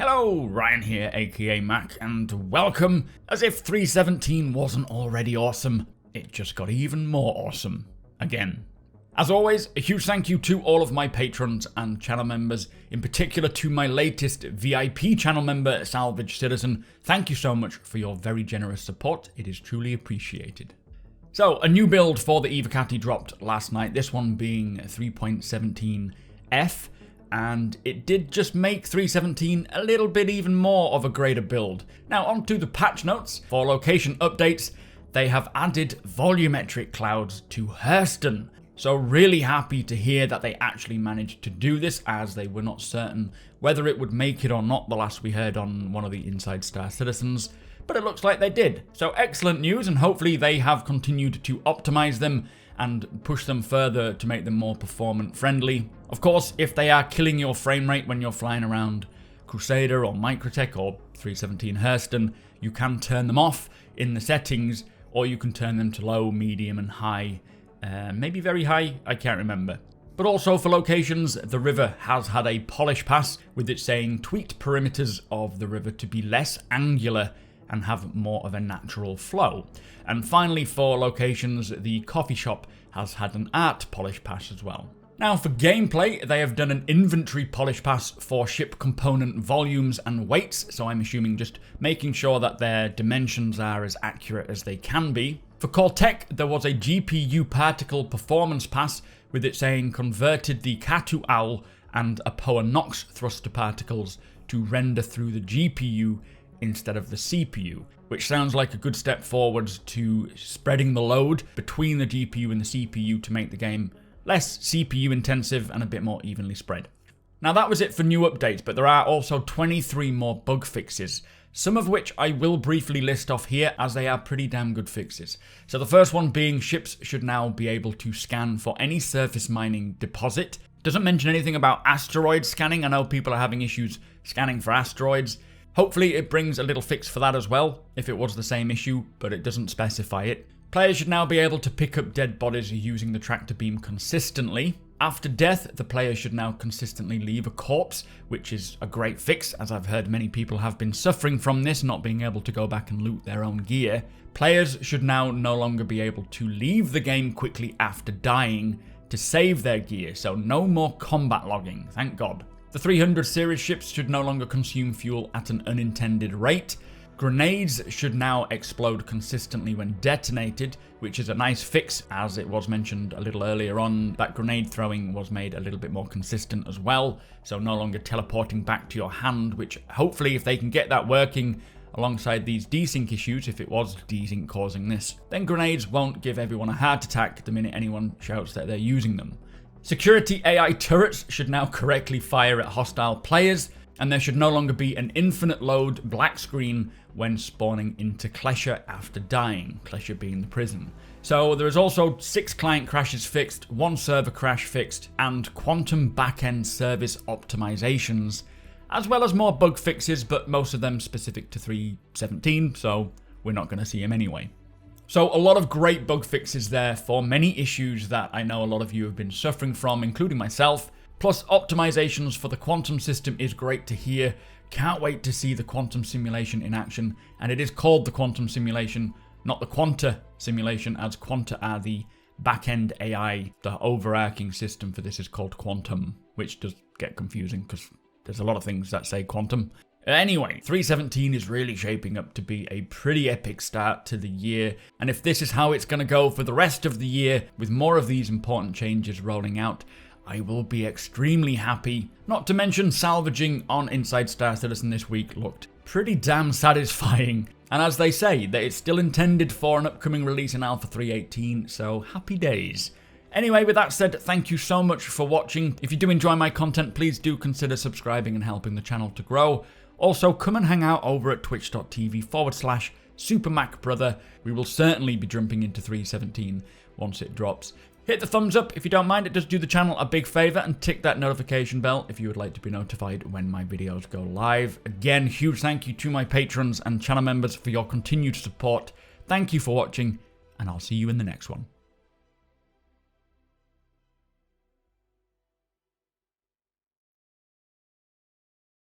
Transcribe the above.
Hello, Ryan here, aka Mac, and welcome. As if 317 wasn't already awesome, it just got even more awesome. Again. As always, a huge thank you to all of my patrons and channel members, in particular to my latest VIP channel member, Salvage Citizen. Thank you so much for your very generous support, it is truly appreciated. So, a new build for the Evocati dropped last night, this one being 3.17F. And it did just make 317 a little bit even more of a greater build. Now onto the patch notes. For location updates, they have added volumetric clouds to Hurston. So really happy to hear that they actually managed to do this, as they were not certain whether it would make it or not the last we heard on one of the Inside Star Citizens. But it looks like they did. So excellent news, and hopefully they have continued to optimize them and push them further to make them more performant friendly. Of course, if they are killing your frame rate when you're flying around Crusader or Microtech or 317 Hurston, you can turn them off in the settings, or you can turn them to low, medium and high. Maybe very high, I can't remember. But also for locations, the river has had a polish pass, with it saying tweaked perimeters of the river to be less angular and have more of a natural flow. And finally, for locations, the coffee shop has had an art polish pass as well. Now for gameplay, they have done an inventory polish pass for ship component volumes and weights, so I'm assuming just making sure that their dimensions are as accurate as they can be. For core tech, there was a GPU particle performance pass, with it saying converted the Katu Owl and Apoa Nox thruster particles to render through the GPU instead of the CPU, which sounds like a good step forwards to spreading the load between the GPU and the CPU to make the game less CPU intensive and a bit more evenly spread. Now that was it for new updates, but there are also 23 more bug fixes, some of which I will briefly list off here, as they are pretty damn good fixes. So the first one being ships should now be able to scan for any surface mining deposit. Doesn't mention anything about asteroid scanning. I know people are having issues scanning for asteroids. Hopefully it brings a little fix for that as well, if it was the same issue, but it doesn't specify it. Players should now be able to pick up dead bodies using the tractor beam consistently. After death, the player should now consistently leave a corpse, which is a great fix, as I've heard many people have been suffering from this, not being able to go back and loot their own gear. Players should now no longer be able to leave the game quickly after dying to save their gear, so no more combat logging, thank God. The 300 series ships should no longer consume fuel at an unintended rate. Grenades should now explode consistently when detonated, which is a nice fix, as it was mentioned a little earlier on that grenade throwing was made a little bit more consistent as well, so no longer teleporting back to your hand, which hopefully if they can get that working alongside these desync issues, if it was desync causing this, then grenades won't give everyone a heart attack the minute anyone shouts that they're using them. Security AI turrets should now correctly fire at hostile players, and there should no longer be an infinite load black screen when spawning into Klesha after dying, Klesha being the prison. So there is also 6 client crashes fixed, 1 server crash fixed, and quantum backend service optimisations, as well as more bug fixes, but most of them specific to 3.17, so we're not going to see them anyway. So a lot of great bug fixes there for many issues that I know a lot of you have been suffering from, including myself. Plus optimisations for the quantum system is great to hear. Can't wait to see the quantum simulation in action. And it is called the quantum simulation, not the quanta simulation, as quanta are the back-end AI. The overarching system for this is called quantum, which does get confusing because there's a lot of things that say quantum. Anyway, 3.17 is really shaping up to be a pretty epic start to the year, and if this is how it's going to go for the rest of the year, with more of these important changes rolling out, I will be extremely happy. Not to mention salvaging on Inside Star Citizen this week looked pretty damn satisfying, and as they say, that it's still intended for an upcoming release in Alpha 3.18, so happy days. Anyway, with that said, thank you so much for watching. If you do enjoy my content, please do consider subscribing and helping the channel to grow. Also, come and hang out over at twitch.tv/supermacbrother. We will certainly be jumping into 3.17 once it drops. Hit the thumbs up if you don't mind, it does do the channel a big favour, and tick that notification bell if you would like to be notified when my videos go live. Again, huge thank you to my patrons and channel members for your continued support. Thank you for watching, and I'll see you in the next one.